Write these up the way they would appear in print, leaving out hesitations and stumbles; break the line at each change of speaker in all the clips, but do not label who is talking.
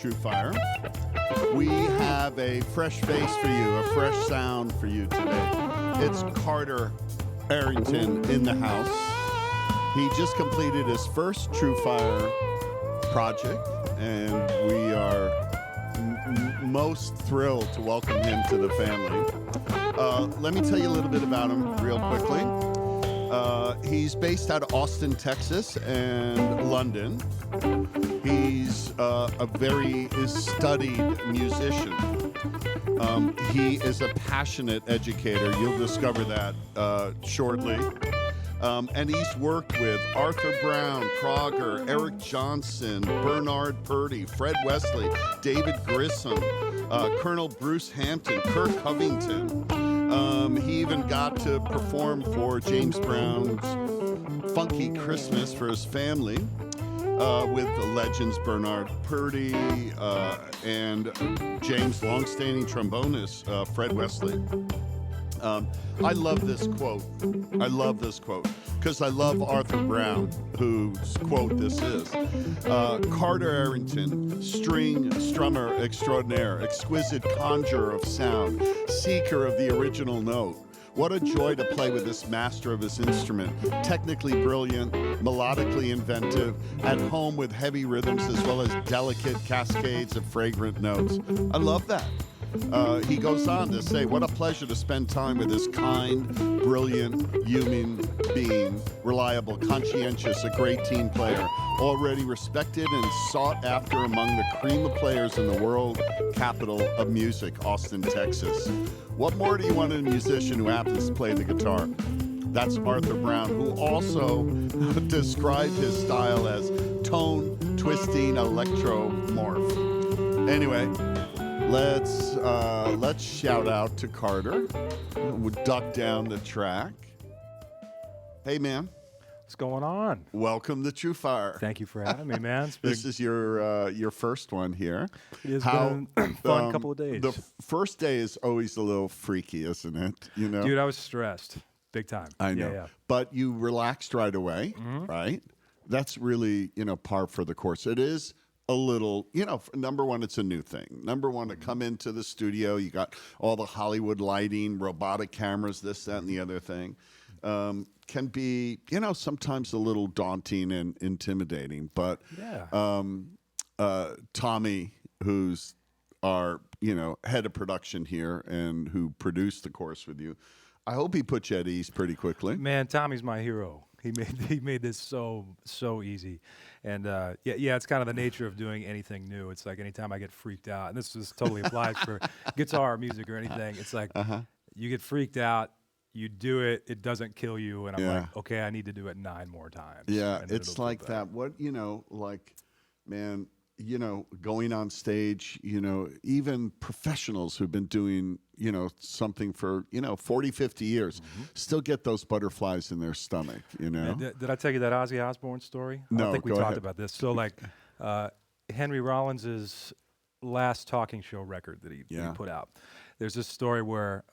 TrueFire. We have a fresh face for you, a fresh sound for you today. It's Carter Arrington in the house. He just completed his first TrueFire project, and we are most thrilled to welcome him to the family. Let me tell you a little bit about him real quickly. He's based out of Austin, Texas, and London. He's a very studied musician. He is a passionate educator. You'll discover that shortly. And he's worked with Arthur Brown, Prager, Eric Johnson, Bernard Purdy, Fred Wesley, David Grissom, Colonel Bruce Hampton, Kirk Covington. He even got to perform for James Brown's Funky Christmas for his family with the legends Bernard Purdy and James' longstanding trombonist, Fred Wesley. I love this quote. I love this quote because I love Arthur Brown, whose quote this is. Carter Arrington, string strummer extraordinaire, exquisite conjurer of sound, seeker of the original note. What a joy to play with this master of his instrument. Technically brilliant, melodically inventive, at home with heavy rhythms as well as delicate cascades of fragrant notes. I love that. He goes on to say, what a pleasure to spend time with this kind, brilliant human being, reliable, conscientious, a great team player, already respected and sought after among the cream of players in the world capital of music, Austin, Texas. What more do you want in a musician who happens to play the guitar? That's Arthur Brown, who also described his style as tone-twisting electromorph. Anyway, Let's shout out to Carter. We'll duck down the track. Hey, man.
What's going on?
Welcome to TrueFire.
Thank you for having me, man.
This is your first one here.
It has been a fun couple of days.
The first day is always a little freaky, isn't it? You know,
dude, I was stressed, big time.
I know,
yeah.
But you relaxed right away, right? That's really par for the course. It is a little, number one, it's a new thing. Number one, to come into the studio, you got all the Hollywood lighting, robotic cameras, this, that, and the other thing. Can be, sometimes a little daunting and intimidating. But Tommy, who's our, head of production here and who produced the course with you, I hope he put you at ease pretty quickly.
Man, Tommy's my hero. He made this so easy, and it's kind of the nature of doing anything new. It's like anytime I get freaked out, and this totally applies for guitar, music, or anything. It's like you get freaked out, you do it, it doesn't kill you, and I'm like, okay, I need to do it 9 more times.
Yeah, it's like that. What man. Going on stage, even professionals who've been doing, something for, 40, 50 years, still get those butterflies in their stomach,
Did I tell you that Ozzy Osbourne story?
No,
I don't think we
go
talked
ahead.
about this. So, Henry Rollins' last talking show record that he put out. There's this story where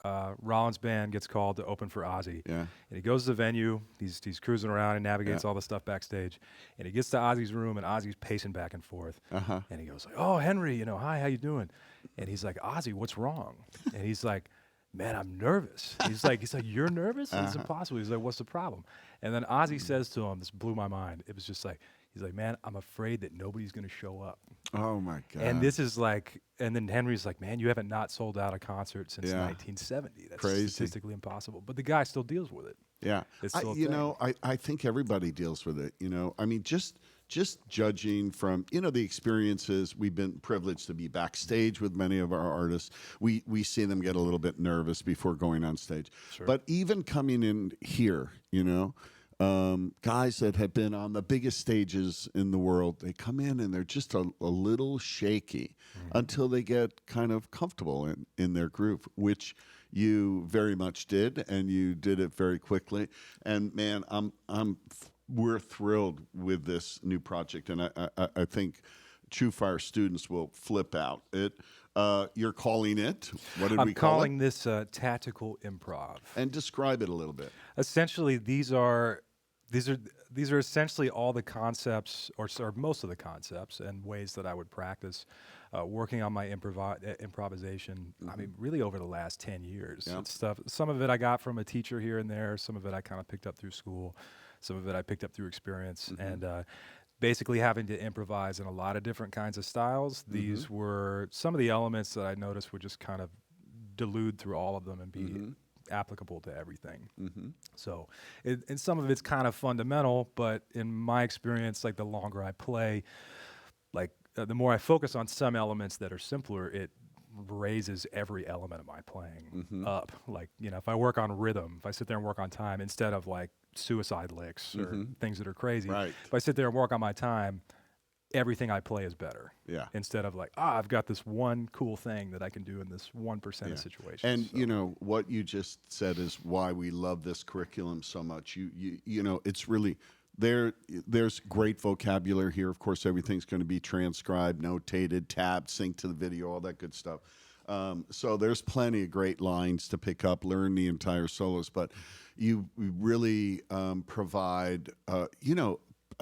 Rollins' band gets called to open for Ozzy. Yeah. And he goes to the venue. He's cruising around and navigates all the stuff backstage. And he gets to Ozzy's room, and Ozzy's pacing back and forth. And he goes, oh, Henry, hi, how you doing? And he's like, Ozzy, what's wrong? And he's like, man, I'm nervous. He's like, you're nervous? It's impossible. He's like, what's the problem? And then Ozzy says to him, this blew my mind. It was just like, he's like, man, I'm afraid that nobody's going to show up.
Oh, my God.
And this is like, and then Henry's like, man, you haven't not sold out a concert since 1970. That's
crazy.
Statistically impossible. But the guy still deals with it.
Yeah.
It's still
I think everybody deals with it, I mean, just judging from, the experiences, we've been privileged to be backstage with many of our artists. We see them get a little bit nervous before going on stage.
Sure.
But even coming in here, guys that have been on the biggest stages in the world, they come in and they're just a little shaky until they get kind of comfortable in their groove, which you very much did, and you did it very quickly. And man, we're thrilled with this new project, and I think TrueFire students will flip out. You're calling it, what did we call it?
I'm calling this tactical improv.
And describe it a little bit.
Essentially, these are essentially all the concepts, or most of the concepts and ways that I would practice working on my improvisation. I mean, really over the last 10 years.
Yeah.
Stuff. Some of it I got from a teacher here and there. Some of it I kind of picked up through school. Some of it I picked up through experience. And basically having to improvise in a lot of different kinds of styles. These were some of the elements that I noticed would just kind of delude through all of them and be applicable to everything. So, and some of it's kind of fundamental, but in my experience, like the longer I play, the more I focus on some elements that are simpler, it raises every element of my playing up. Like, if I work on rhythm, if I sit there and work on time instead of like suicide licks or things that are crazy, if I sit there and work on my time, everything I play is better. Yeah. Instead of like, I've got this one cool thing that I can do in this 1% of situations.
And what you just said is why we love this curriculum so much. It's really there's great vocabulary here. Of course, everything's going to be transcribed, notated, tabbed, synced to the video, all that good stuff. So there's plenty of great lines to pick up, learn the entire solos, but you really provide,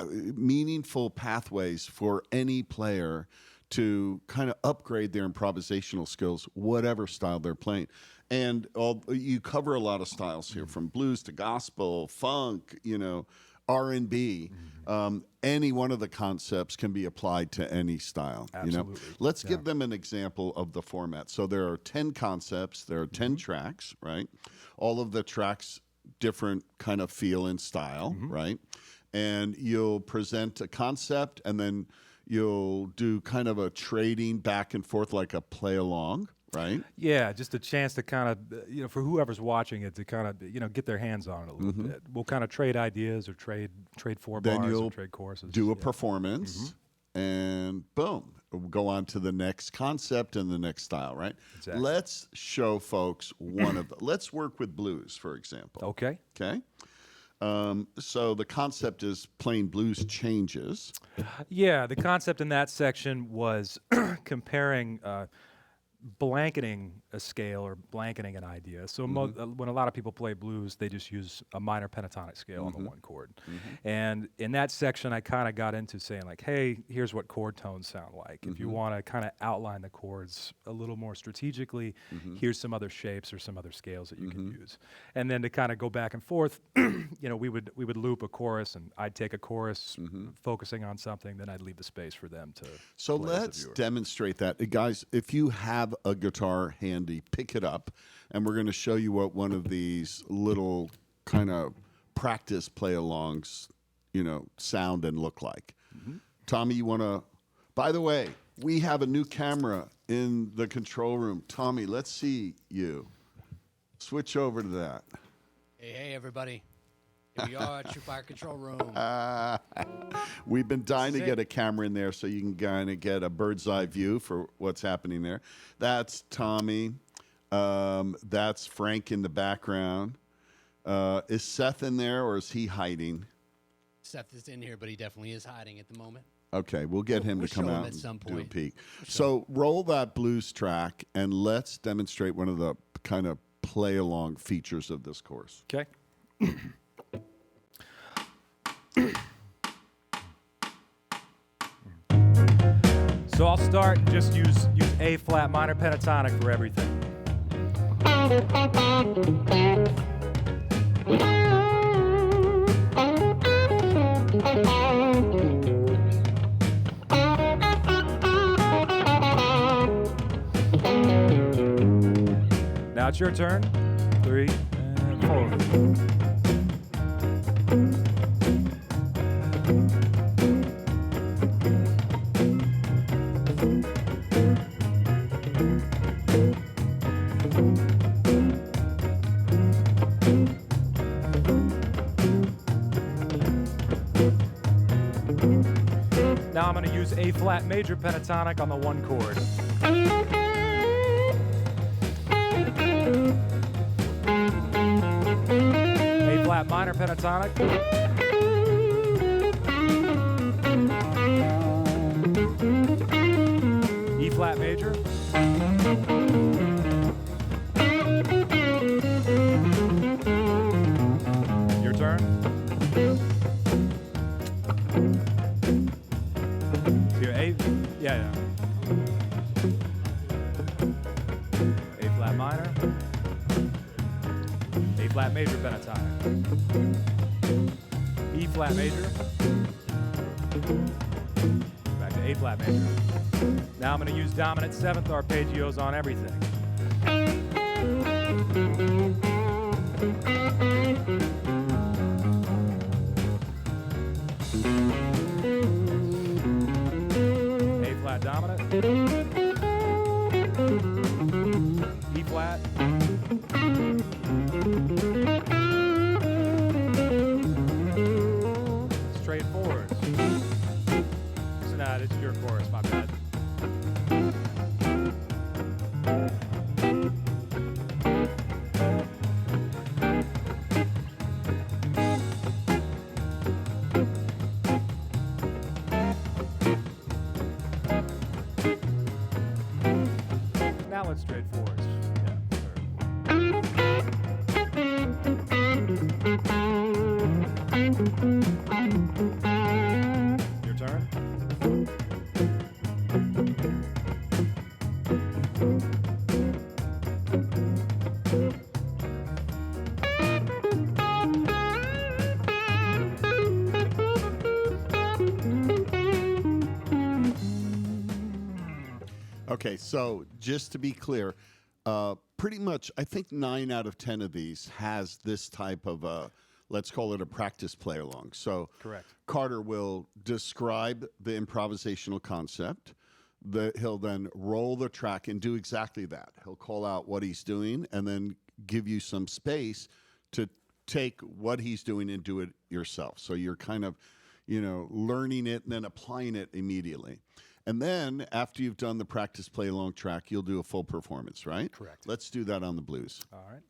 meaningful pathways for any player to kind of upgrade their improvisational skills, whatever style they're playing. And you cover a lot of styles here, from blues to gospel, funk, R&B. Any one of the concepts can be applied to any style.
Absolutely.
Let's give them an example of the format. So there are 10 concepts, there are 10 tracks, right? All of the tracks, different kind of feel and style, right? And you'll present a concept, and then you'll do kind of a trading back and forth, like a play along, right?
Yeah, just a chance to kind of, for whoever's watching it to kind of, get their hands on it a little bit. We'll kind of trade ideas or trade four bars or trade choruses.
Do a performance, and boom, go on to the next concept and the next style, right?
Exactly.
Let's show folks one of the. Let's work with blues, for example.
Okay.
Okay. So the concept is playing blues changes.
Yeah, the concept in that section was comparing blanketing a scale or blanketing an idea. So when a lot of people play blues, they just use a minor pentatonic scale on the one chord. And in that section, I kind of got into saying like, hey, here's what chord tones sound like. If you want to kind of outline the chords a little more strategically, here's some other shapes or some other scales that you can use. And then to kind of go back and forth, we would loop a chorus, and I'd take a chorus focusing on something, then I'd leave the space for them to.
So
play as the
let's
viewer.
demonstrate that. Guys, if you have a guitar handy, pick it up, and we're going to show you what one of these little kind of practice play-alongs, sound and look like. Tommy, you want to... By the way, we have a new camera in the control room. Tommy, let's see you. Switch over to that.
Hey, everybody. Here we are at TrueFire control room.
We've been dying to get a camera in there so you can kind of get a bird's eye view for what's happening there. That's Tommy. That's Frank in the background. Is Seth in there, or is he hiding?
Seth is in here, but he definitely is hiding at the moment.
Okay, we'll get him
We'll
to come
show him
out
at some
and do a
point.
peek. So roll that blues track, and let's demonstrate one of the kind of play-along features of this course.
Okay. So I'll start and just use A flat minor pentatonic for everything. Now it's your turn. 3 and 4. Now I'm going to use A flat major pentatonic on the one chord. A flat minor pentatonic. E flat major. Your turn. Here, A, yeah. A flat minor. A flat major pentatonic. E flat major. Back to A flat major. Now I'm going to use dominant 7th arpeggios on everything. A flat dominant. E flat. Straightforward. So now this is your chorus, my bad. Now let's straightforward. Yeah, your turn.
Okay, so just to be clear, pretty much I think 9 out of 10 of these has this type of let's call it a practice play along. So
Correct.
Carter will describe the improvisational concept. He'll then roll the track and do exactly that. He'll call out what he's doing and then give you some space to take what he's doing and do it yourself. So you're kind of, learning it and then applying it immediately. And then after you've done the practice play along track, you'll do a full performance, right?
Correct.
Let's do that on the blues.
All right.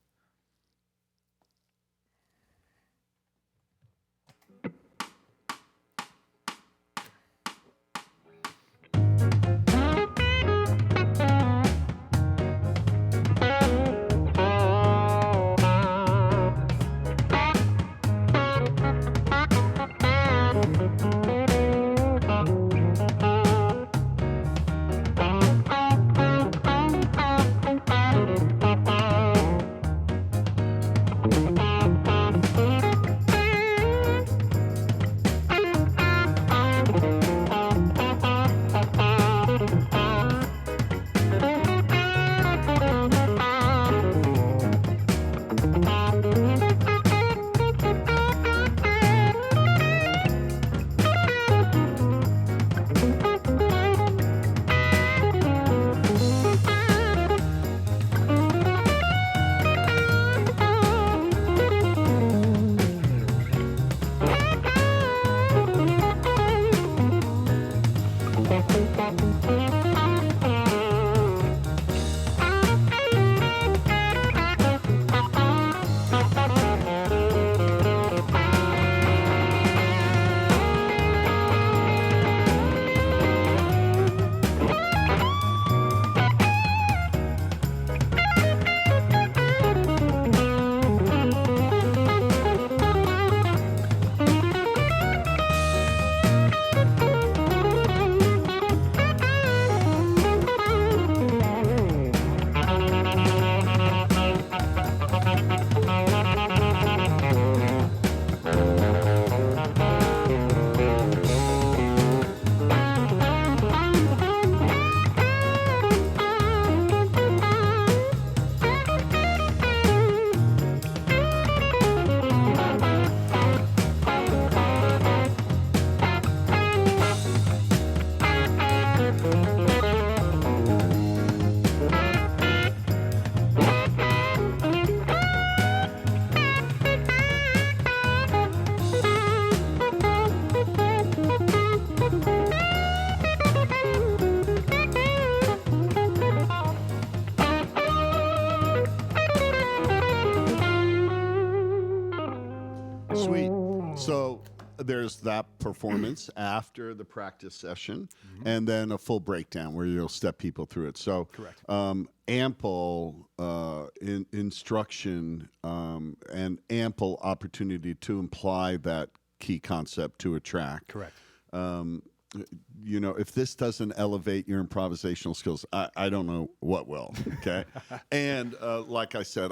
Sweet. So there's that performance after the practice session, and then a full breakdown where you'll step people through it. So
Correct.
Ample instruction and ample opportunity to imply that key concept to a track.
Correct.
You know, if this doesn't elevate your improvisational skills, I don't know what will. Okay. And like I said,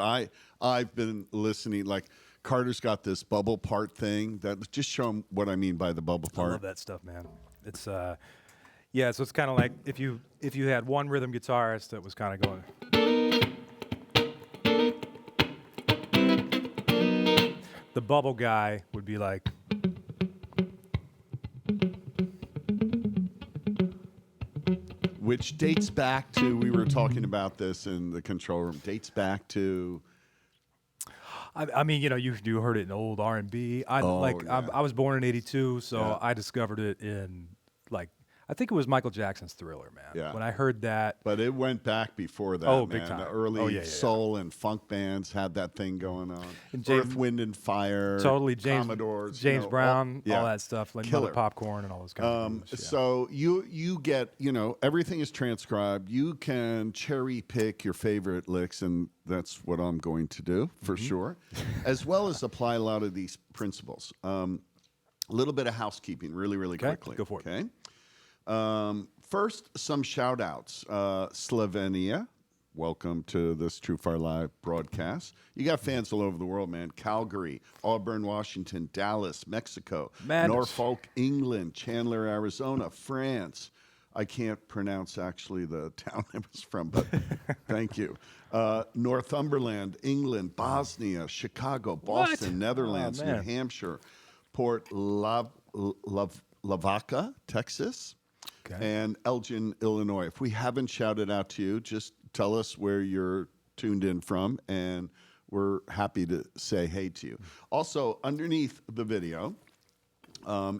I've been listening. Like Carter's got this bubble part thing. That just show him what I mean by the bubble part.
I love that stuff, man. It's yeah. So it's kind of like if you had one rhythm guitarist that was kind of going. The bubble guy would be like.
Which dates back to, we were talking about this in the control room, dates back to...
I mean, you know, you heard it in old R&B. I was born in '82, so I discovered it in, like, I think it was Michael Jackson's Thriller, man.
Yeah.
When I heard that.
But it went back before that,
Oh,
man.
big time.
The early soul and funk bands had that thing going on. And Earth, Wind, and Fire.
Totally.
Commodores.
James Brown,
all
that stuff. Like
Killer.
Mother Popcorn and all those kind of things. Yeah.
So you get, you know, everything is transcribed. You can cherry pick your favorite licks, and that's what I'm going to do for sure, as well as apply a lot of these principles. A little bit of housekeeping really quickly.
Go for it.
Okay. First, some shout outs. Slovenia, welcome to this TrueFire Live broadcast. You got fans all over the world, man. Calgary, Auburn, Washington, Dallas, Mexico,
Madness.
Norfolk, England, Chandler, Arizona, France. I can't pronounce actually the town I was from, but thank you. Northumberland, England, Bosnia, Chicago, Boston, Netherlands, New Hampshire, Port Lavaca, Texas, and Elgin, Illinois. If we haven't shouted out to you, just tell us where you're tuned in from, and we're happy to say hey to you. Also, underneath the video,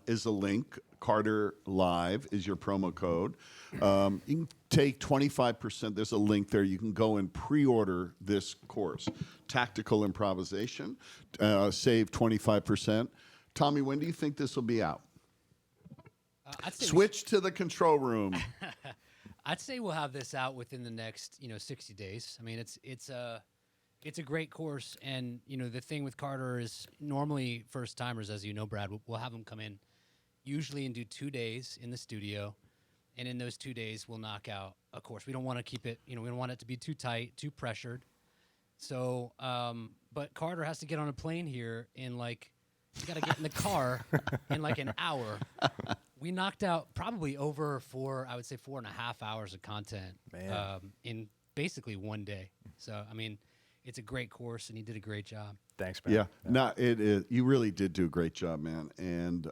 is a link. Carter Live is your promo code. You can take 25%. There's a link there. You can go and pre-order this course. Tactical improvisation. Save 25%. Tommy, when do you think this will be out?
I'd say
Switch to the control room.
I'd say we'll have this out within the next 60 days. I mean, it's a great course, and the thing with Carter is normally first timers, as you know, Brad, we'll have them come in usually and do 2 days in the studio, and in those 2 days we'll knock out a course. We don't want to keep it, we don't want it to be too tight, too pressured. So, but Carter has to get on a plane here in you got to get in the car in an hour. We knocked out probably over 4.5 hours of content in basically 1 day. So, I mean, it's a great course, and he did a great job.
Thanks, man.
Yeah, no, it is. You really did do a great job, man, and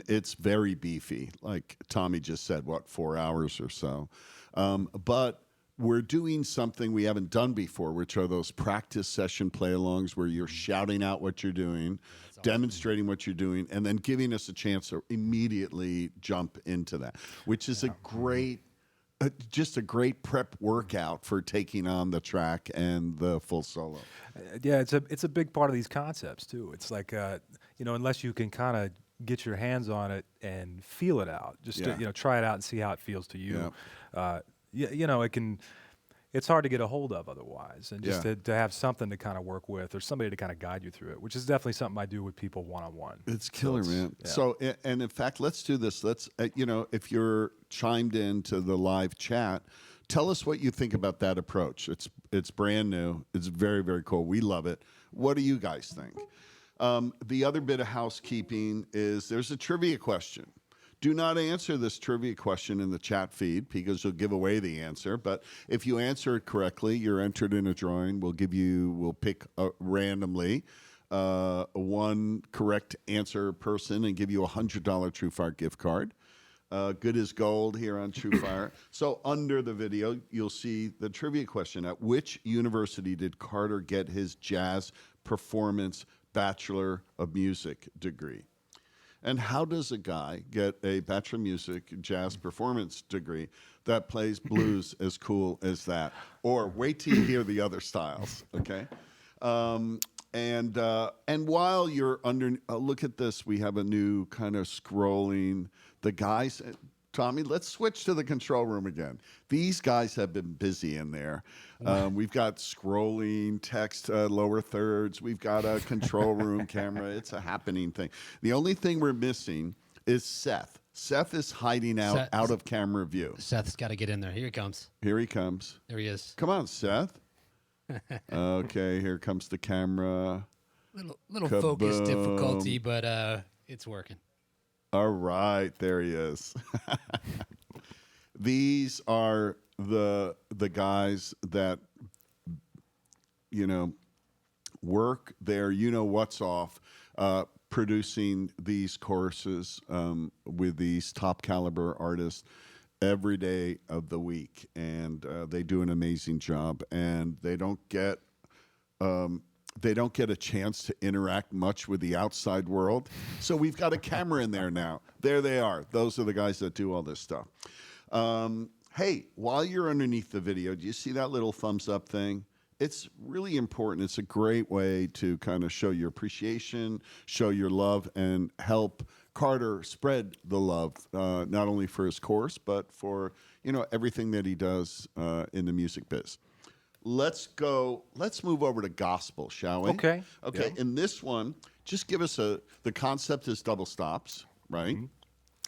it's very beefy. Like Tommy just said, 4 hours or so, but we're doing something we haven't done before, which are those practice session play-alongs where you're shouting out what you're doing, demonstrating what you're doing, and then giving us a chance to immediately jump into that, which is a great. Just a great prep workout for taking on the track and the full solo.
Yeah, it's a big part of these concepts too. It's like unless you can kind of get your hands on it and feel it out, just to, try it out and see how it feels to you. It's hard to get a hold of otherwise, and just to have something to kind of work with or somebody to kind of guide you through it, which is definitely something I do with people one-on-one.
It's killer, man. Yeah. So, and in fact, let's do this. Let's, if you're chimed into the live chat, tell us what you think about that approach. It's brand new. It's very, very cool. We love it. What do you guys think? The other bit of housekeeping is there's a trivia question. Do not answer this trivia question in the chat feed because you'll give away the answer. But if you answer it correctly, you're entered in a drawing. We'll pick randomly one correct answer person and give you a $100 TrueFire gift card. Good as gold here on TrueFire. So under the video, you'll see the trivia question. At which university did Carter get his Jazz Performance Bachelor of Music degree? And how does a guy get a Bachelor of Music Jazz Performance degree that plays blues as cool as that? Or wait till you hear the other styles, okay? And while you're under, look at this. We have a new kind of scrolling. The guys, Tommy, let's switch to the control room again. These guys have been busy in there. We've got scrolling text lower thirds. We've got a control room camera. It's a happening thing. The only thing we're missing is Seth. Seth is hiding out of camera view.
Seth's got to get in there. Here he comes.
Here he comes.
There he is.
Come on, Seth. Okay, here comes the camera.
Little focus difficulty, but it's working.
All right, there he is. These are the guys that work there. What's off, producing these courses with these top caliber artists every day of the week, and they do an amazing job. And they don't get a chance to interact much with the outside world. So we've got a camera in there now. There they are. Those are the guys that do all this stuff. Hey, while you're underneath the video, do you see that little thumbs up thing? It's really important. It's a great way to kind of show your appreciation, show your love, and help Carter spread the love, not only for his course, but for everything that he does in the music biz. Let's move over to gospel, shall we?
Okay.
Okay.
Yeah.
In this one, just give us the concept is double stops, right? Mm-hmm.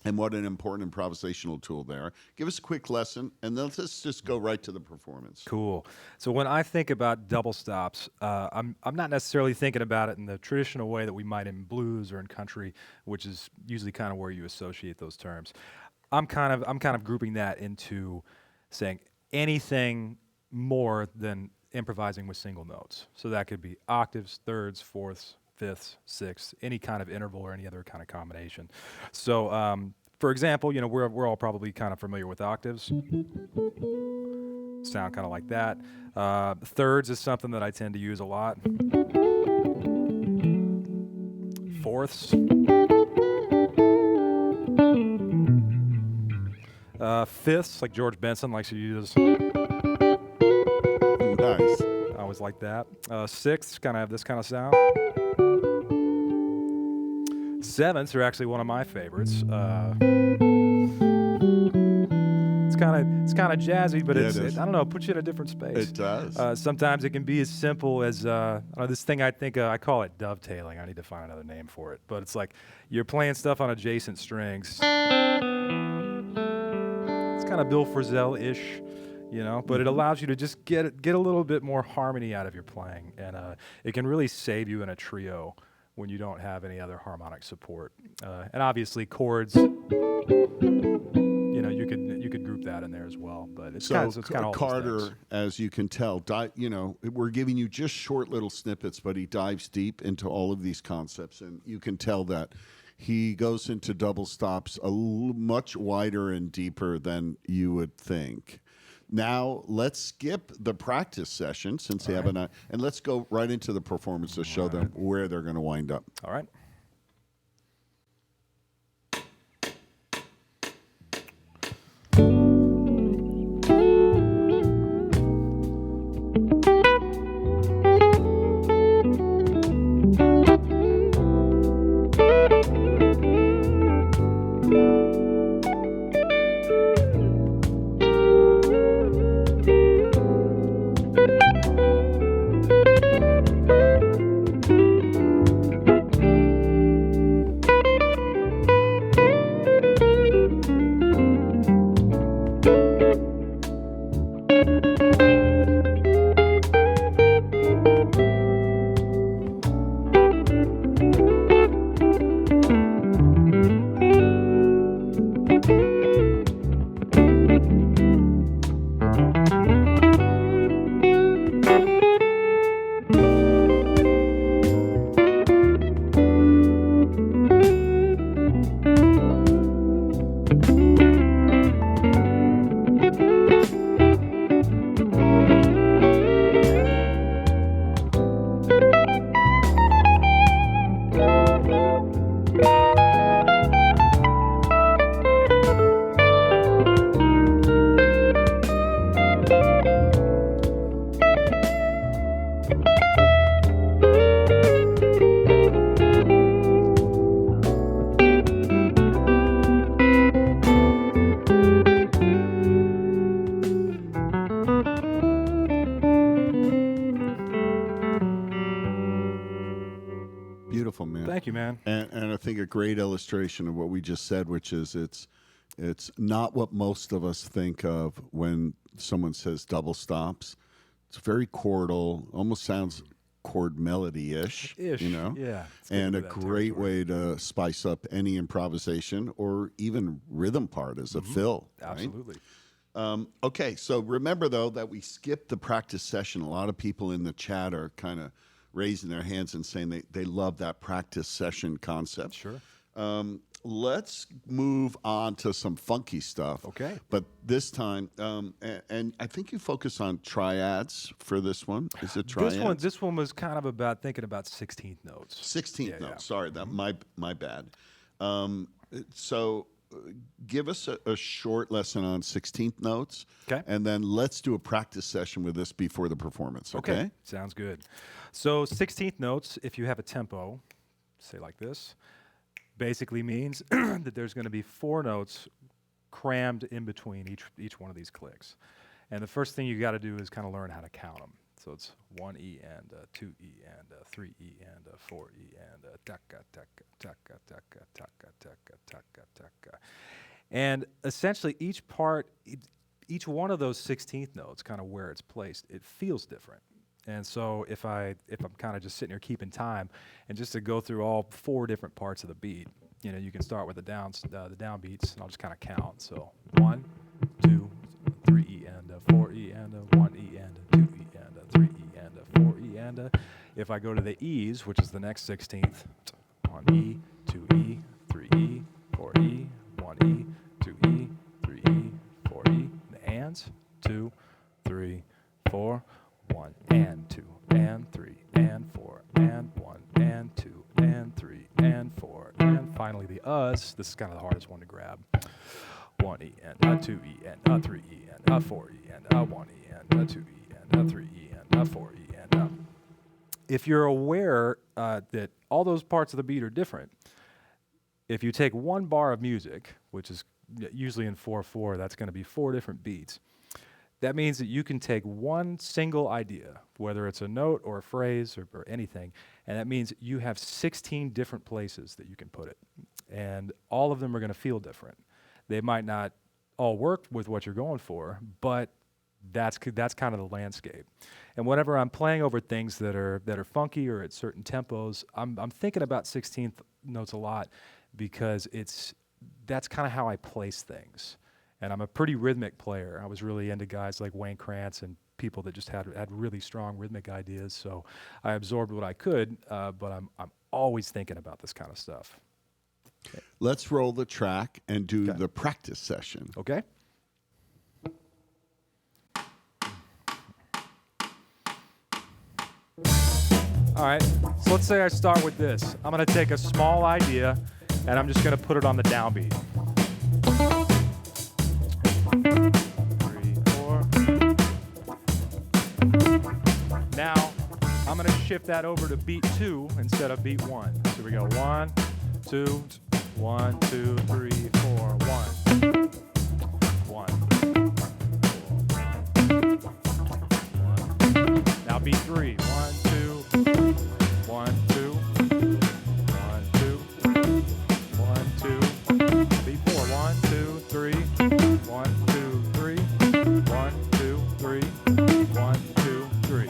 And what an important improvisational tool there. Give us a quick lesson, and then let's just go right to the performance.
Cool. So when I think about double stops, I'm not necessarily thinking about it in the traditional way that we might in blues or in country, which is usually kind of where you associate those terms. I'm kind of grouping that into saying anything more than improvising with single notes. So that could be octaves, thirds, fourths, fifths, sixths, any kind of interval or any other kind of combination. So, for example, we're all probably kind of familiar with octaves. Sound kind of like that. Thirds is something that I tend to use a lot. Fourths. Fifths, like George Benson likes to use.
Nice.
I always like that. Sixths kind of have this kind of sound. Sevenths are actually one of my favorites. It's kind of jazzy, but
Yeah,
I don't know, it puts you in a different space.
It does.
Sometimes it can be as simple as this thing I think I call it dovetailing. I need to find another name for it, but it's like you're playing stuff on adjacent strings. It's kind of Bill Frisell-ish, but it allows you to just get a little bit more harmony out of your playing, and it can really save you in a trio when you don't have any other harmonic support. And obviously chords, you could group that in there as well, but it's kind of all
Carter, as you can tell, we're giving you just short little snippets, but he dives deep into all of these concepts, and you can tell that he goes into double stops much wider and deeper than you would think. Now let's skip the practice session since they have and let's go right into the performance to show them where they're going to wind up.
All right.
Beautiful, man.
Thank you, man.
And I think a great illustration of what we just said, which is it's not what most of us think of when someone says double stops. It's very chordal, almost sounds chord melody-ish,
Yeah.
and a great way to spice up any improvisation or even rhythm part as a fill.
Absolutely.
Right? Okay, so remember, though, that we skipped the practice session. A lot of people in the chat are kind of raising their hands and saying they love that practice session concept.
Sure.
Let's move on to some funky stuff.
Okay.
But this time, and I think you focus on triads for this one. Is it triads?
This one was kind of about thinking about 16th notes.
16th notes. Sorry, that my bad. So give us a short lesson on 16th notes.
Okay.
And then let's do a practice session with this before the performance. Okay.
Sounds good. So 16th notes, if you have a tempo, say like this, basically means that there's going to be 4 notes crammed in between each one of these clicks. And the first thing you got to do is kind of learn how to count them. So it's 1 E and 2 E and 3 E and 4 E and taka taka taka taka taka taka taka taka. And essentially each one of those 16th notes, kind of where it's placed, it feels different. And so if I'm kind of just sitting here keeping time, and just to go through all 4 different parts of the beat, you can start with the downbeats, and I'll just kind of count. So 1, 2, 3 E and 4 E and 1 E and 2 E and 3 E and 4 E and if I go to the E's, which is the next 16th, 1 E, 2 E, 3 E, 4 E, 1 E, 2 E, 3 E, 4 E. The ands, 2, 3, 4. 1 and 2 and 3 and 4 and 1 and 2 and 3 and 4 and finally the us. This is kind of the hardest one to grab. 1 E and 2 E and 3 E and 4 E and 1 E and 2 E and 3 E and 4 E and if you're aware that all those parts of the beat are different, if you take one bar of music, which is usually in 4/4, that's going to be 4 different beats. That means that you can take one single idea, whether it's a note or a phrase or anything, and that means you have 16 different places that you can put it. And all of them are going to feel different. They might not all work with what you're going for, but that's kind of the landscape. And whenever I'm playing over things that are funky or at certain tempos, I'm thinking about 16th notes a lot because that's kind of how I place things. And I'm a pretty rhythmic player. I was really into guys like Wayne Krantz and people that just had really strong rhythmic ideas. So I absorbed what I could, but I'm always thinking about this kind of stuff. Okay.
Let's roll the track and do the practice session.
Okay. All right, so let's say I start with this. I'm gonna take a small idea and I'm just gonna put it on the downbeat. 3, 4. Now, I'm gonna shift that over to beat 2 instead of beat 1. So we go 1, 2, 1, 2, 3, 4, 1. 1. 1. Now beat 3. 1, 2, 1, 2, 1, 2, 1, 2. Beat 4. 1, 2, 3, 1, 2, 3, 1, 2, 3, 1, 2, 3.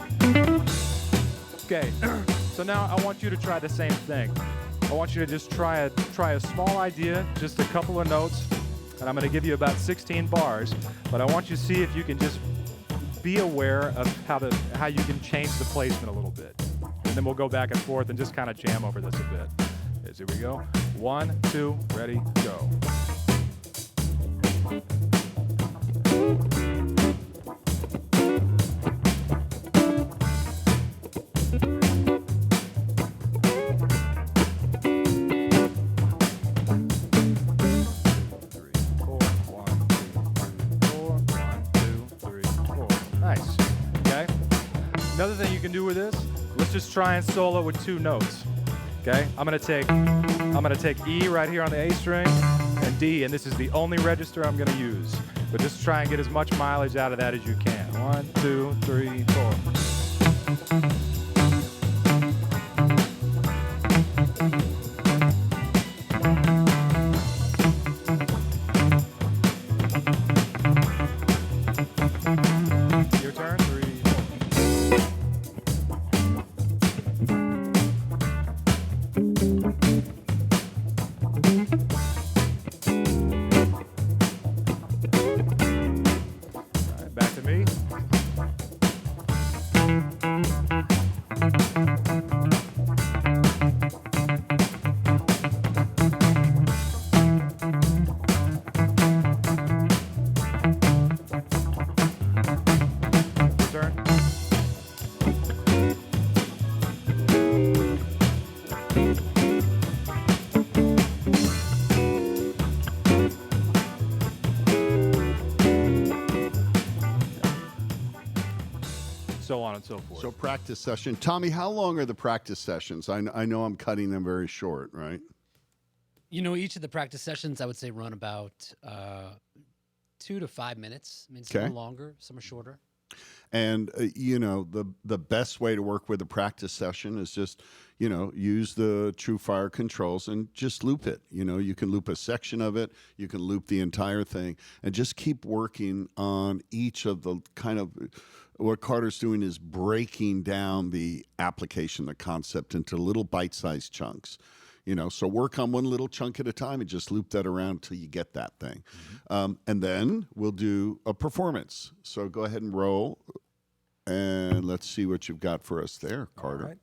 Okay, so now I want you to try the same thing. I want you to just try a small idea, just a couple of notes, and I'm going to give you about 16 bars, but I want you to see if you can just be aware of how you can change the placement a little bit. And then we'll go back and forth and just kind of jam over this a bit. Here we go. 1, 2, ready, go. Another thing you can do with this, let's just try and solo with 2 notes. Okay? I'm gonna take E right here on the A string and D, and this is the only register I'm gonna use. But just try and get as much mileage out of that as you can. 1, 2, 3, 4. Your turn. 3, 4. Back to me. Your turn. So on and so forth.
So practice session. Tommy, how long are the practice sessions? I know I'm cutting them very short, right?
You know, each of the practice sessions, I would say, run about 2 to 5 minutes. I mean, some are longer, some are shorter.
And, you know, the best way to work with a practice session is just, you know, use the TrueFire controls and just loop it. You know, you can loop a section of it, you can loop the entire thing, and just keep working on each of the kind of, what Carter's doing is breaking down the application, the concept, into little bite-sized chunks. You know, so work on one little chunk at a time and just loop that around until you get that thing. And then we'll do a performance. So go ahead and roll, and let's see what you've got for us there, Carter.
All right.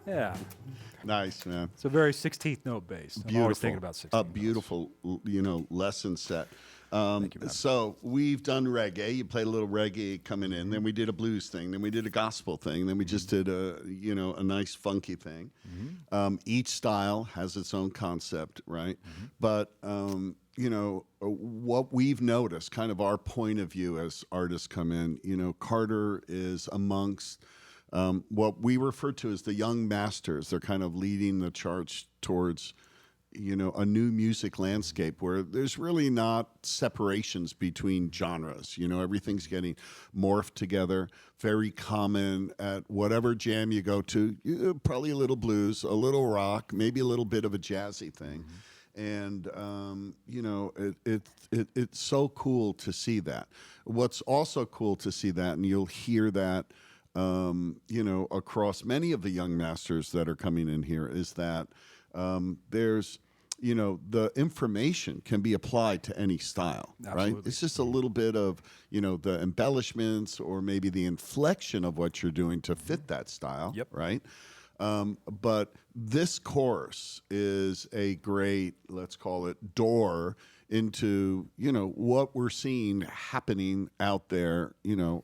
Yeah.
Nice, man.
It's a very 16th note based. I'm always thinking about 16th
A
notes.
beautiful, lesson set.
Thank you, man.
So we've done reggae. You played a little reggae coming in. Then we did a blues thing. Then we did a gospel thing. Then we just did a nice funky thing. Each style has its own concept, right? But what we've noticed, kind of our point of view as artists come in, Carter is amongst what we refer to as the young masters. They're kind of leading the charge towards a new music landscape where there's really not separations between genres. Everything's getting morphed together. Very common at whatever jam you go to, probably a little blues, a little rock, maybe a little bit of a jazzy thing. And, it's so cool to see that. What's also cool to see that, and you'll hear that, across many of the young masters that are coming in here, is that there's, the information can be applied to any style,
Absolutely.
right? It's just a little bit of, the embellishments or maybe the inflection of what you're doing to fit that style,
Yep.
right? But this course is a great, let's call it, door into, what we're seeing happening out there,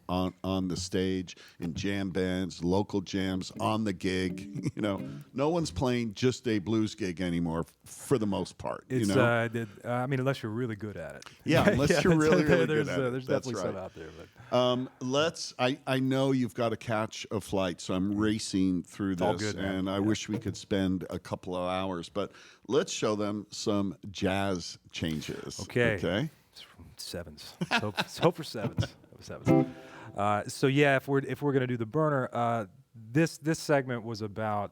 on the stage, in jam bands, local jams, on the gig. No one's playing just a blues gig anymore for the most part.
It's, unless you're really good at it.
Yeah, unless you're really good
there's,
at it.
There's
That's
definitely some
right.
out there. But
I know you've got to catch a flight, so I'm racing through this,
all good, man.
and I wish we could spend a couple of hours, but let's show them some jazz changes.
Okay. Sevens. Let's hope for sevens. So yeah, if we're gonna do the burner, this segment was about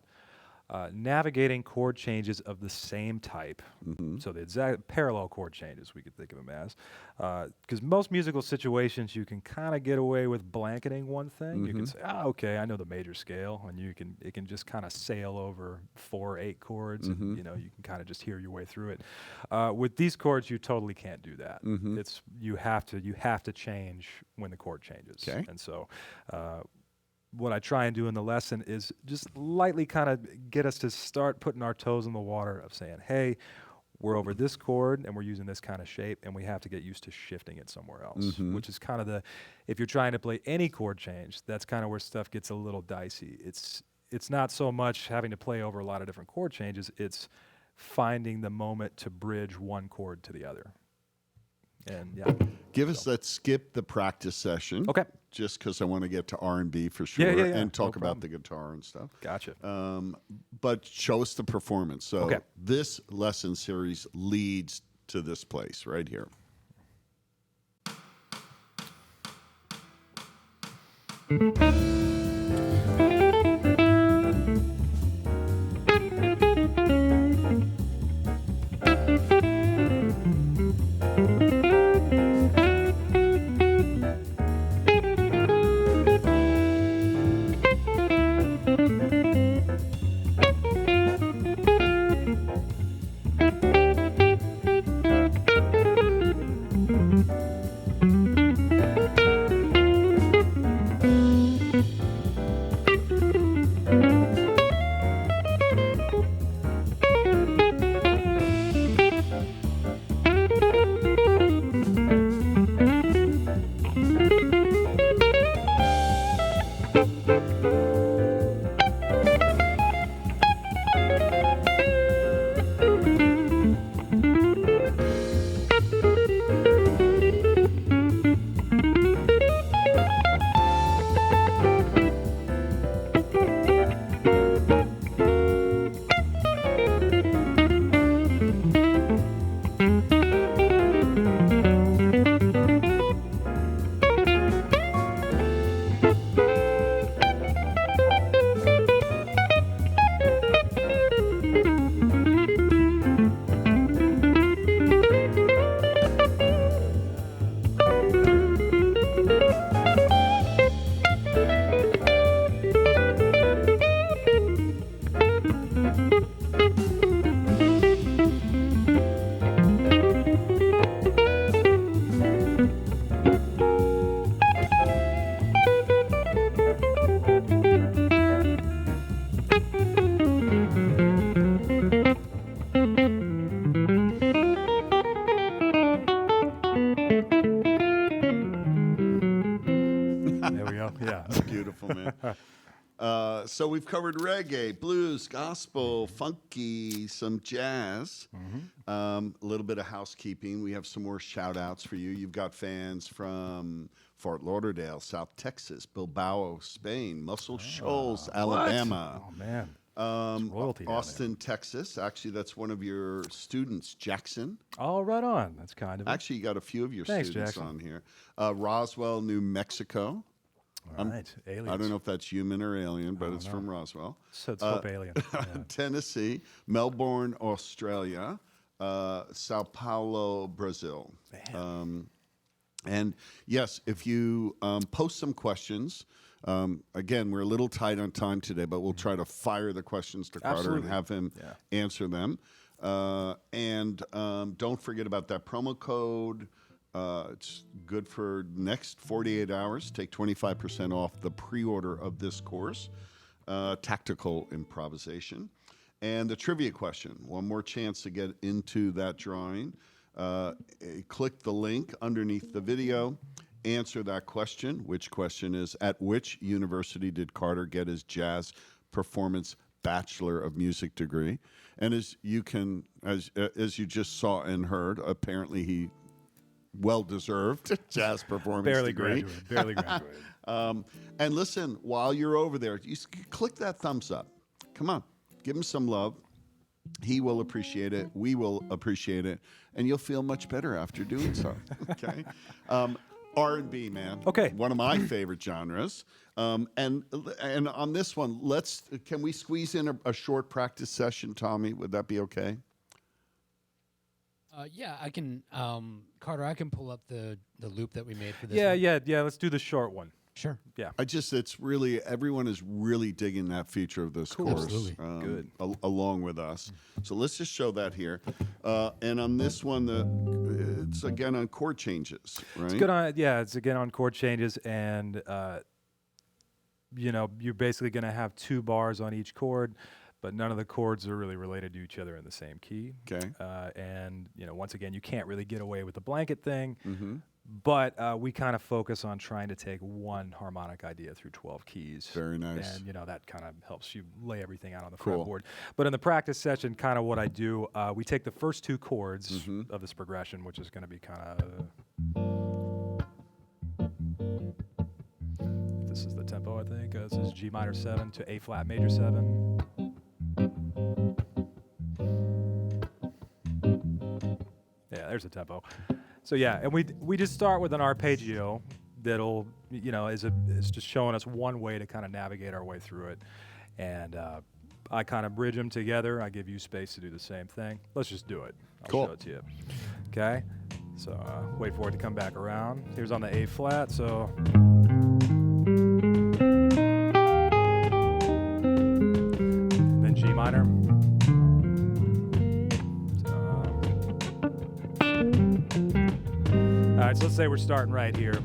navigating chord changes of the same type. So the exact parallel chord changes, we could think of them as, because most musical situations you can kind of get away with blanketing one thing. You can say, okay, I know the major scale, and it can just kind of sail over 4 8 chords, and you can kind of just hear your way through it. With these chords, you totally can't do that. It's you have to change when the chord changes.
Okay.
And so what I try and do in the lesson is just lightly kind of get us to start putting our toes in the water of saying, hey, we're over this chord and we're using this kind of shape, and we have to get used to shifting it somewhere else, which is kind of if you're trying to play any chord change, that's kind of where stuff gets a little dicey. It's not so much having to play over a lot of different chord changes, it's finding the moment to bridge one chord to the other. And yeah.
Give us that skip the practice session.
Okay.
Just because I want to get to R&B for sure,
Yeah.
and talk
No
about
problem.
the guitar and stuff.
Gotcha.
But show us the performance. So
Okay.
this lesson series leads to this place right here.
There we go. Yeah.
Beautiful, man. So we've covered reggae, blues, gospel, funky, some jazz, a little bit of housekeeping. We have some more shout outs for you. You've got fans from Fort Lauderdale, South Texas, Bilbao, Spain, Muscle Shoals, Alabama.
Oh, man. Royalty down
Austin, Texas. Actually, that's one of your students, Jackson.
there. Oh, right on. That's kind of it.
Actually, you got a few of your
Thanks,
students
Jackson.
on here. Roswell, New Mexico.
All right. Aliens.
I don't know if that's human or alien, but it's from Roswell.
So it's hope alien. Yeah.
Tennessee, Melbourne, Australia, Sao Paulo, Brazil. And yes, if you post some questions, again, we're a little tight on time today, but we'll try to fire the questions to Carter
Absolutely.
and have him answer them. And don't forget about that promo code. It's good for next 48 hours. Take 25% off the pre-order of this course, Tactical Improvisation. And the trivia question, one more chance to get into that drawing. Click the link underneath the video. Answer that question. Which question is, at which university did Carter get his Jazz Performance Bachelor of Music degree? And as you you just saw and heard, apparently he well-deserved jazz performance degree.
Barely graduated.
And listen, while you're over there, click that thumbs up. Come on, give him some love. He will appreciate it. We will appreciate it. And you'll feel much better after doing so. Okay? R&B, man.
Okay.
One of my favorite genres. And on this one, can we squeeze in a short practice session, Tommy? Would that be okay?
Yeah, I can. Carter, I can pull up the loop that we made for this.
Yeah. Let's do the short one.
Sure.
Yeah.
It's really, everyone is really digging that feature of this course.
Absolutely.
Good.
Along with us. So let's just show that here. And on this one, it's again on chord changes, right?
It's good on. Yeah, it's again on chord changes, and you're basically going to have 2 bars on each chord, but none of the chords are really related to each other in the same key.
Okay.
And once again, you can't really get away with the blanket thing.
Mm-hmm.
But we kind of focus on trying to take one harmonic idea through 12 keys.
Very nice.
And, that kind of helps you lay everything out on the
Cool.
fretboard. But in the practice session, kind of what I do, we take the first 2 chords of this progression, which is going to be kind of... This is the tempo, I think. This is G minor 7 to A flat major 7. Yeah, there's the tempo. So yeah, and we just start with an arpeggio that'll is just showing us one way to kind of navigate our way through it, and I kind of bridge them together. I give you space to do the same thing. Let's just do it. I'll
Cool.
show it to you. Okay. So wait for it to come back around. Here's on the A flat. So. Then G minor. All right, so let's say we're starting right here.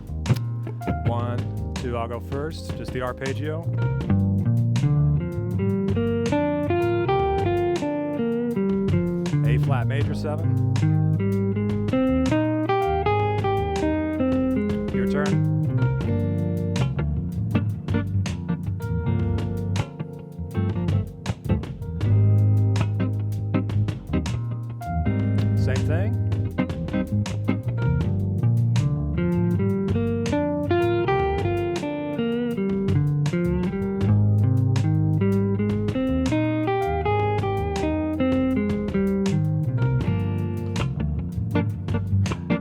1, 2, I'll go first. Just the arpeggio. A flat major 7. Your turn. Same thing.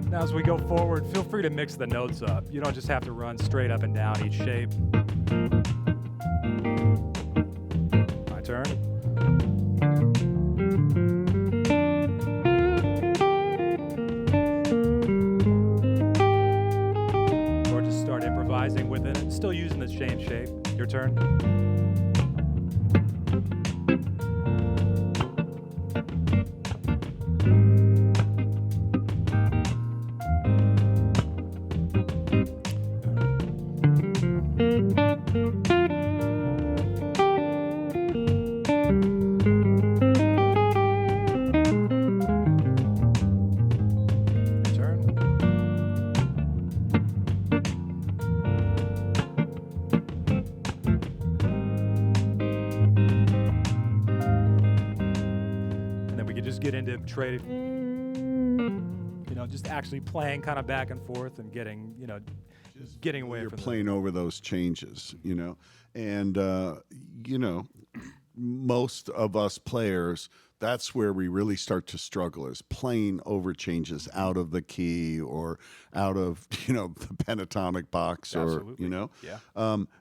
Now as we go forward, feel free to mix the notes up. You don't just have to run straight up and down each shape. My turn. Or just start improvising within it, still using the same shape. Your turn. into trading, just actually playing kind of back and forth and getting, getting away
You're
from
playing over those changes, and most of us players, that's where we really start to struggle, is playing over changes out of the key or out of the pentatonic box.
Absolutely.
Or
Yeah.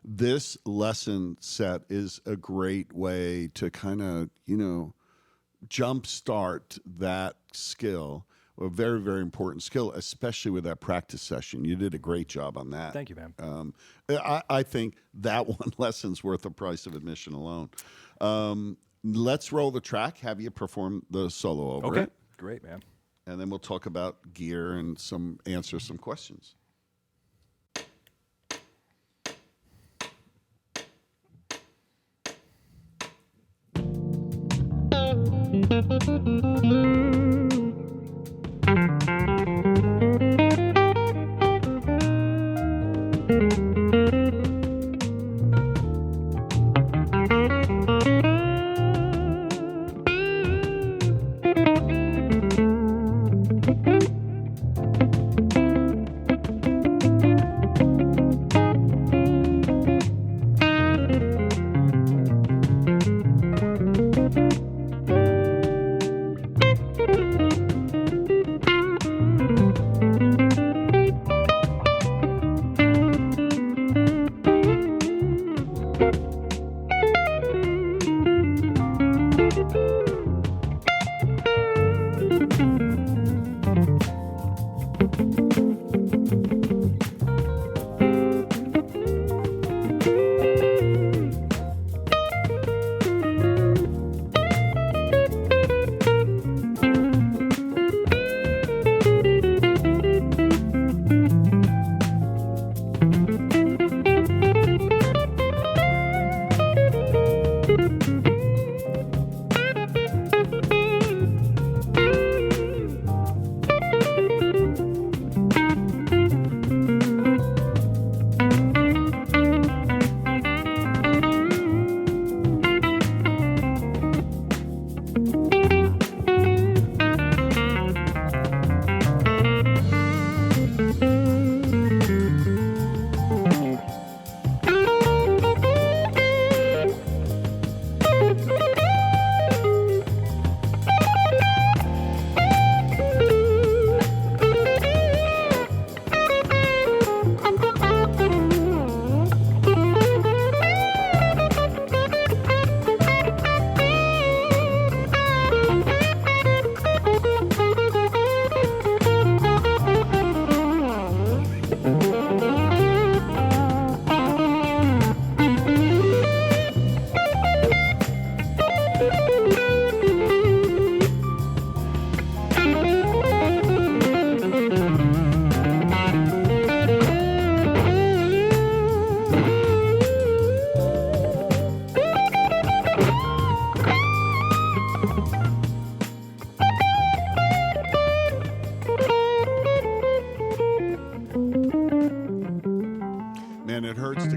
this lesson set is a great way to kind of jumpstart that skill. A very, very important skill, especially with that practice session. You did a great job on that.
Thank you, man.
I think that one lesson's worth the price of admission alone. Let's roll the track, have you perform the solo over
Okay.
it,
Great, man.
and then we'll talk about gear and answer some questions.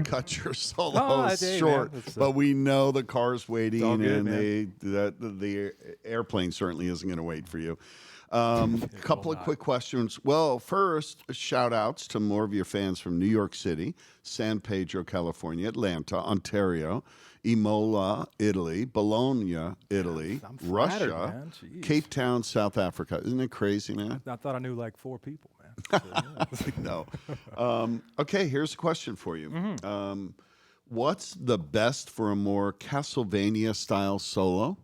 Cut your solos short, but we know the car's waiting,
good,
and the airplane certainly isn't going to wait for you. A couple of quick questions. Well, first, shout outs to more of your fans from New York City, San Pedro, California, Atlanta, Ontario, Imola, Italy, Bologna, Italy,
flattered,
Russia,
man.
Cape Town, South Africa. Isn't it crazy, man?
I thought I knew like 4 people, man. So,
No. Okay, here's a question for you.
Mm-hmm.
What's the best for a more Castlevania-style solo?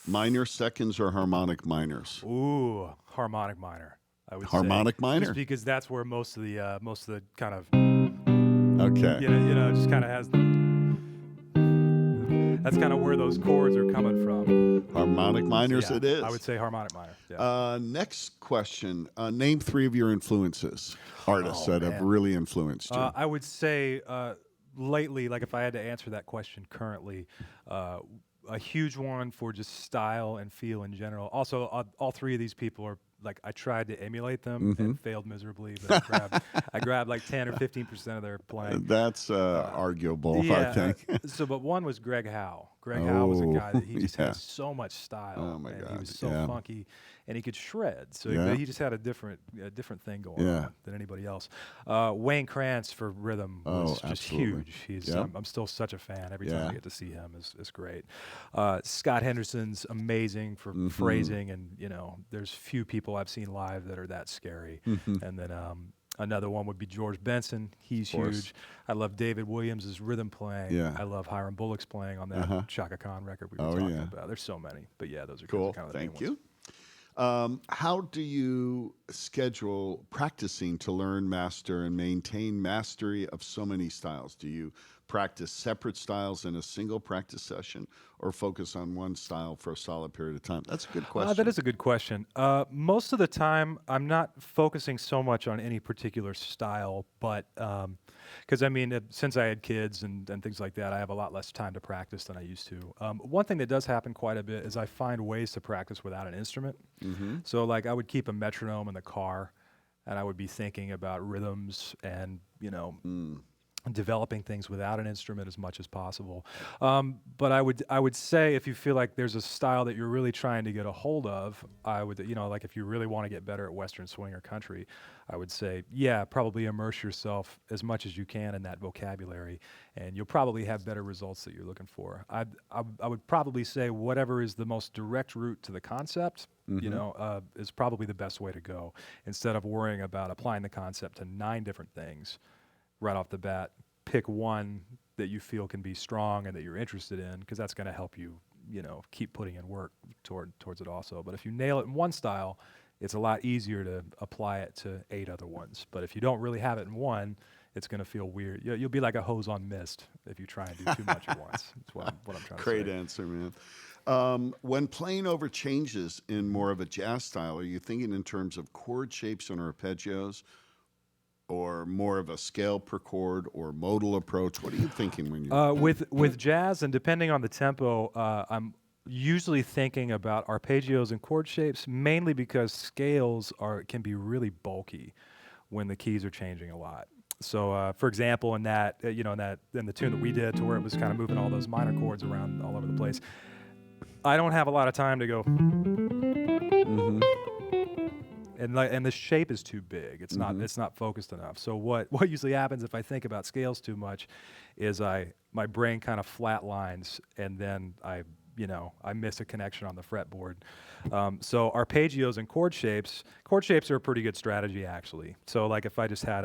Minor seconds or harmonic minors?
Ooh, harmonic minor. I would
harmonic
say.
Minor,
just because that's where most of the kind of
okay,
just kind of has. That's kind of where those chords are coming from.
Harmonic minors,
Yeah,
it is.
I would say harmonic minor. Yeah.
Next question. Name 3 of your influences, artists that have really influenced you.
I would say lately, like if I had to answer that question currently, a huge one for just style and feel in general. Also, all 3 of these people are like I tried to emulate them and failed miserably. But I grabbed like 10 or 15% of their playing.
That's arguable,
Yeah.
I think.
But one was Greg Howe. Greg Howe was a guy that he just
yeah.
had so much style.
Oh, my
and
God.
he was so
Yeah.
funky, and he could shred. So
Yeah.
he just had a different thing going
Yeah.
on than anybody else. Wayne Krantz for rhythm was just
absolutely.
huge. He's
Yeah.
I'm still such a fan. Every
Yeah.
time I get to see him is great. Scott Henderson's amazing for phrasing, and there's few people I've seen live that are that scary. And then another one would be George Benson. He's huge. I love David Williams' rhythm playing.
Yeah.
I love Hiram Bullock's playing on that Chaka Khan record we were talking about. There's so many. But yeah, those are
Cool.
kind of the
Thank
main
you.
ones.
How do you schedule practicing to learn, master, and maintain mastery of so many styles? Do you practice separate styles in a single practice session, or focus on one style for a solid period of time? That's a good question.
That is a good question. Most of the time, I'm not focusing so much on any particular style, but because since I had kids and things like that, I have a lot less time to practice than I used to. One thing that does happen quite a bit is I find ways to practice without an instrument. So like I would keep a metronome in the car, and I would be thinking about rhythms and developing things without an instrument as much as possible. But I would say if you feel like there's a style that you're really trying to get a hold of, I would, like if you really want to get better at Western swing or country, I would say, yeah, probably immerse yourself as much as you can in that vocabulary, and you'll probably have better results that you're looking for. I would probably say whatever is the most direct route to the concept, is probably the best way to go, instead of worrying about applying the concept to 9 different things. Right off the bat, pick one that you feel can be strong and that you're interested in, because that's going to help you, keep putting in work towards it also. But if you nail it in one style, it's a lot easier to apply it to 8 other ones. But if you don't really have it in one, it's going to feel weird. You'll be like a hose on mist if you try and do too much at once. That's what I'm trying to say.
Great answer, man. When playing over changes in more of a jazz style, are you thinking in terms of chord shapes and arpeggios, or more of a scale per chord or modal approach? What are you thinking when you
with jazz, and depending on the tempo, I'm usually thinking about arpeggios and chord shapes, mainly because scales can be really bulky when the keys are changing a lot. So, for example, in that in the tune that we did, to where it was kind of moving all those minor chords around all over the place, I don't have a lot of time to go. And the shape is too big. It's not focused enough. So what usually happens if I think about scales too much is my brain kind of flatlines, and then I miss a connection on the fretboard. So arpeggios and chord shapes are a pretty good strategy, actually. So like if I just had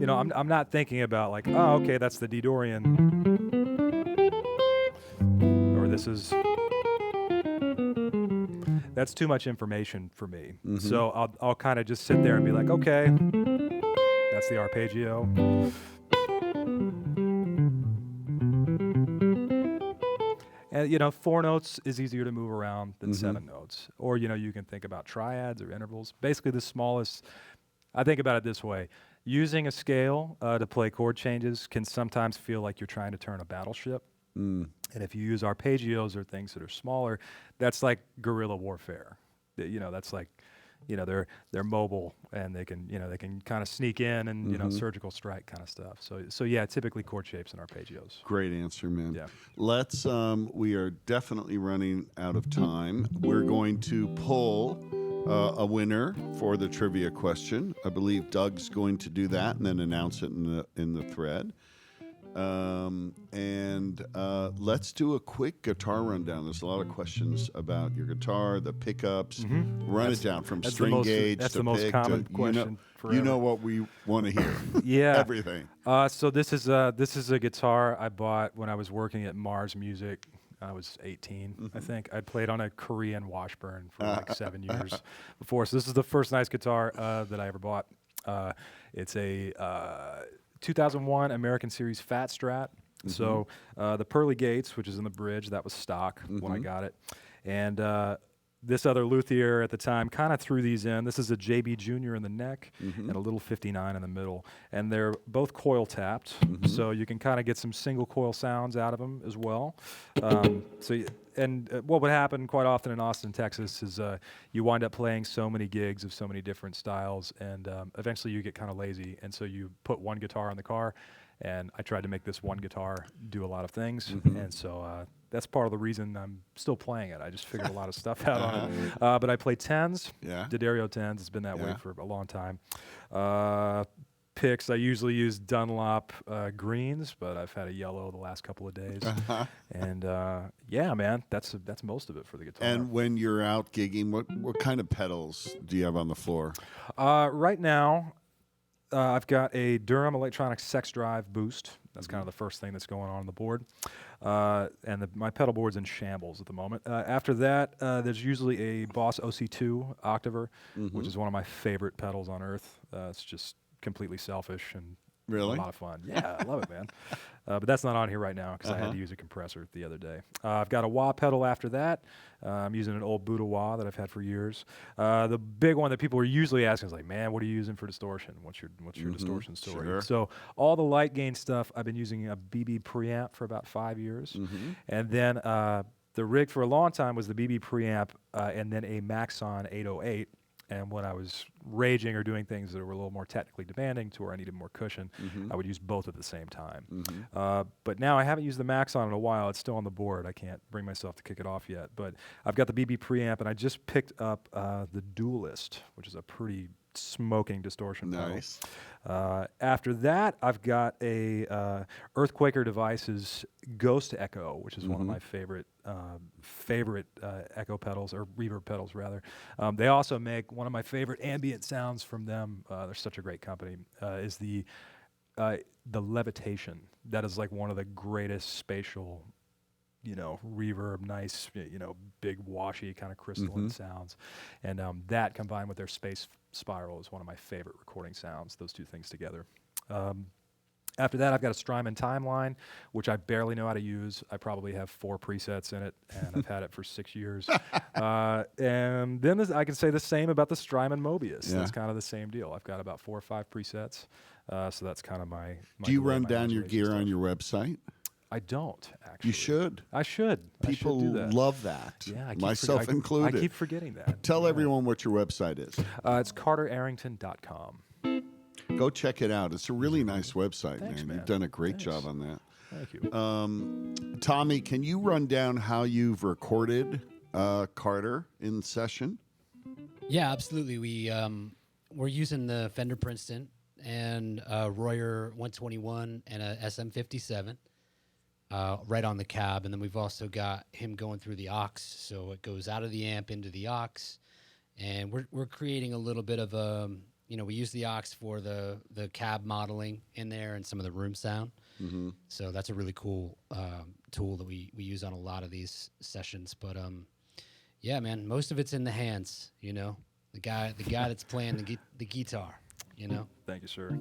I'm not thinking about like, oh, okay, that's the D Dorian, or this is. That's too much information for me. So I'll kind of just sit there and be like, okay, that's the arpeggio. And 4 notes is easier to move around than 7 notes. Or you can think about triads or intervals. Basically, the smallest. I think about it this way: using a scale to play chord changes can sometimes feel like you're trying to turn a battleship. And if you use arpeggios or things that are smaller, that's like guerrilla warfare. That's like, they're mobile, and they can kind of sneak in and surgical strike kind of stuff. So yeah, typically chord shapes and arpeggios.
Great answer, man.
Yeah.
Let's. We are definitely running out of time. We're going to pull a winner for the trivia question. I believe Doug's going to do that and then announce it in the thread. Let's do a quick guitar rundown. There's a lot of questions about your guitar, the pickups. Run it down from string gauge to pick.
That's the most common question.
You know what we want to hear.
Yeah.
Everything.
So this is a guitar I bought when I was working at Mars Music. I was 18, I think. I played on a Korean Washburn for like 7 years before. So this is the first nice guitar that I ever bought. It's a 2001 American Series Fat Strat. So the pearly gates, which is in the bridge, that was stock when I got it. And this other luthier at the time kind of threw these in. This is a JB Junior in the neck and a little 59 in the middle. And they're both coil tapped, so you can kind of get some single coil sounds out of them as well. What would happen quite often in Austin, Texas is you wind up playing so many gigs of so many different styles, and eventually you get kind of lazy. And so you put one guitar in the car, and I tried to make this one guitar do a lot of things. And so that's part of the reason I'm still playing it. I just figured a lot of stuff out on it. But I play 10s, D'Addario 10s. It's been that way for a long time. Picks, I usually use Dunlop greens, but I've had a yellow the last couple of days. And yeah, man, that's most of it for the guitar.
And when you're out gigging, what kind of pedals do you have on the floor?
Right now, I've got a Durham Electronics Sex Drive Boost. That's kind of the first thing that's going on the board. And my pedal board's in shambles at the moment. After that, there's usually a Boss OC2 Octaver, which is one of my favorite pedals on earth. It's just completely selfish and a lot of fun. Yeah, I love it, man. But that's not on here right now because I had to use a compressor the other day. I've got a wah pedal after that. I'm using an old Buddha wah that I've had for years. The big one that people are usually asking is like, man, what are you using for distortion? What's your distortion story?
Sure.
So all the light gain stuff, I've been using a BB preamp for about 5 years. And then the rig for a long time was the BB preamp and then a Maxon 808. And when I was raging or doing things that were a little more technically demanding to where I needed more cushion, I would use both at the same time. But now I haven't used the Maxon in a while. It's still on the board. I can't bring myself to kick it off yet. But I've got the BB preamp, and I just picked up the Duelist, which is a pretty smoking distortion pedal. After that, I've got a Earthquaker Devices Ghost Echo, which is one of my favorite echo pedals, or reverb pedals rather. They also make one of my favorite ambient sounds from them. They're such a great company. Is the Levitation. That is like one of the greatest spatial, reverb, nice, big washy kind of crystalline sounds. And that combined with their Space Spiral is one of my favorite recording sounds, those two things together. After that, I've got a Strymon Timeline, which I barely know how to use. I probably have 4 presets in it, and I've had it for 6 years. And then I can say the same about the Strymon Mobius. That's kind of the same deal. I've got about 4 or 5 presets, so that's kind of my
Do you run down your gear on your website?
I don't, actually.
You should.
I should.
People
I should do that.
love that,
yeah,
myself included.
I keep forgetting that.
Tell everyone what your website is.
It's CarterArrington.com.
Go check it out. It's a really nice website,
Thanks, man.
You've done a great job on that.
Thank you.
Tommy, can you run down how you've recorded Carter in session?
Yeah, absolutely. We're using the Fender Princeton and Royer 121 and a SM57 right on the cab, and then we've also got him going through the aux, so it goes out of the amp into the aux, and we're creating a little bit of a, we use the aux for the cab modeling in there and some of the room sound. So that's a really cool tool that we use on a lot of these sessions. But yeah, man, most of it's in the hands. The guy that's playing the guitar.
Thank you, sir.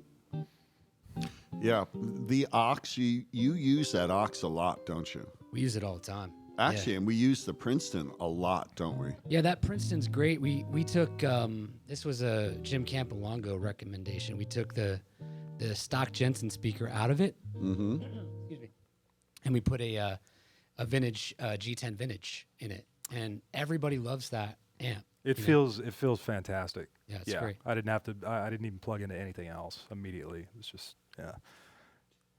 Yeah, the aux, you use that aux a lot, don't you?
We use it all the time.
Actually, and we use the Princeton a lot, don't we?
Yeah, that Princeton's great. We took, this was a Jim Campolongo recommendation. We took the stock Jensen speaker out of it. Excuse me. And we put a vintage G10 vintage in it, and everybody loves that amp.
It feels fantastic.
Yeah, it's great.
I didn't even plug into anything else immediately. It was just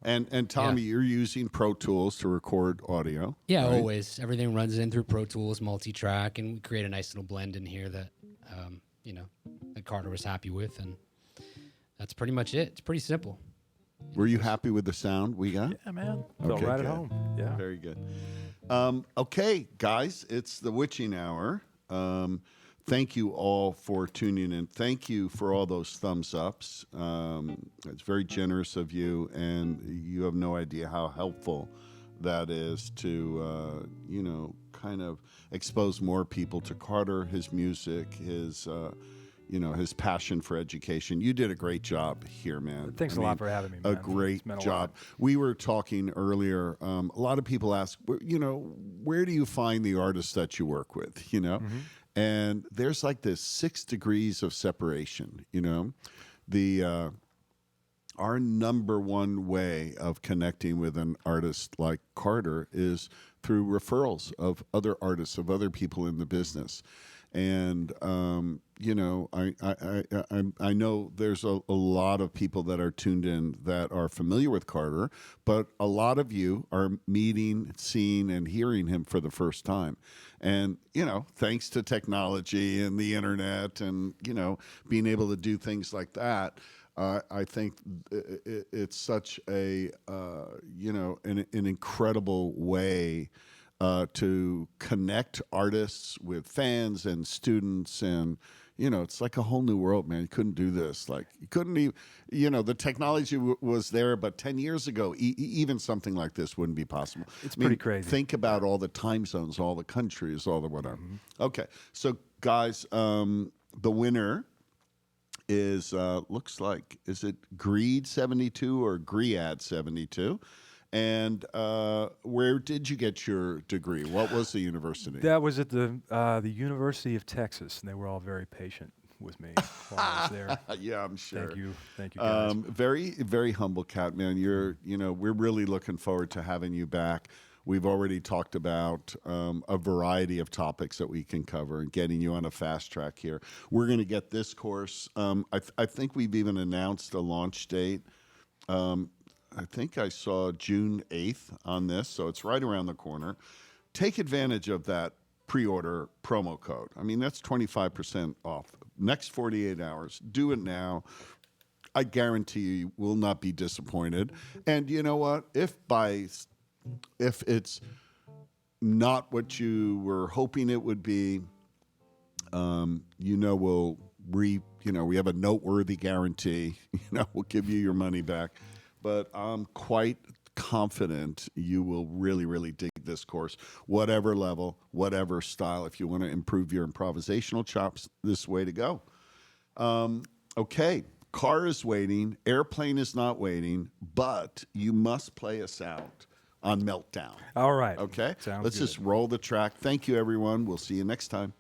And Tommy, you're using Pro Tools to record audio.
Yeah,
right?
always. Everything runs in through Pro Tools, multi-track, and we create a nice little blend in here that that Carter was happy with, and that's pretty much it. It's pretty simple.
Were you happy with the sound we got?
yeah, man. Felt right at home. Yeah.
Very good. Okay, guys, it's the witching hour. Thank you all for tuning in. Thank you for all those thumbs ups. It's very generous of you, and you have no idea how helpful that is to, kind of expose more people to Carter, his music, his passion for education. You did a great job here, man.
Thanks a lot for having me, man.
A great job.
Lot.
We were talking earlier. A lot of people ask, where do you find the artists that you work with? And there's like this 6 degrees of separation, you know. The our number one way of connecting with an artist like Carter is through referrals of other artists, of other people in the business. And you know, I know there's a lot of people that are tuned in that are familiar with Carter, but a lot of you are meeting, seeing, and hearing him for the first time. And you know, thanks to technology and the internet, and you know, being able to do things like that, I think it's such a you know, an incredible way to connect artists with fans and students. And you know, it's like a whole new world, man. You couldn't do this. Like, you couldn't even, you know, the technology was there, but 10 years ago, even something like this wouldn't be possible.
It's pretty crazy.
Think about all the time zones, all the countries, all the whatever. Okay, so guys, the winner is, looks like, is it Greed 72 or Griad 72? And where did you get your degree? What was the university?
That was at the University of Texas, and they were all very patient with me while I was there.
Yeah, I'm sure.
Thank you, guys.
Very, very humble cat, man. You're, you know, we're really looking forward to having you back. We've already talked about a variety of topics that we can cover and getting you on a fast track here. We're going to get this course. I think we've even announced a launch date. I think I saw June 8th on this, so it's right around the corner. Take advantage of that pre-order promo code. I mean, that's 25% off. Next 48 hours. Do it now. I guarantee you will not be disappointed. And you know what? If it's not what you were hoping it would be, you know, we have a noteworthy guarantee. You know, we'll give you your money back. But I'm quite confident you will really, really dig this course, whatever level, whatever style. If you want to improve your improvisational chops, this is the way to go. Okay, car is waiting, airplane is not waiting, but you must play us out on Meltdown.
All right.
Okay?
Sounds
Let's
good.
just roll the track. Thank you, everyone. We'll see you next time.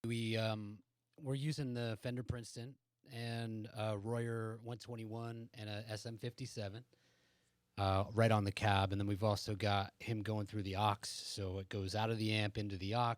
We're using the Fender Princeton and Royer 121 and a SM57 right on the cab, and then we've also got him going through the aux, so it goes out of the amp into the aux,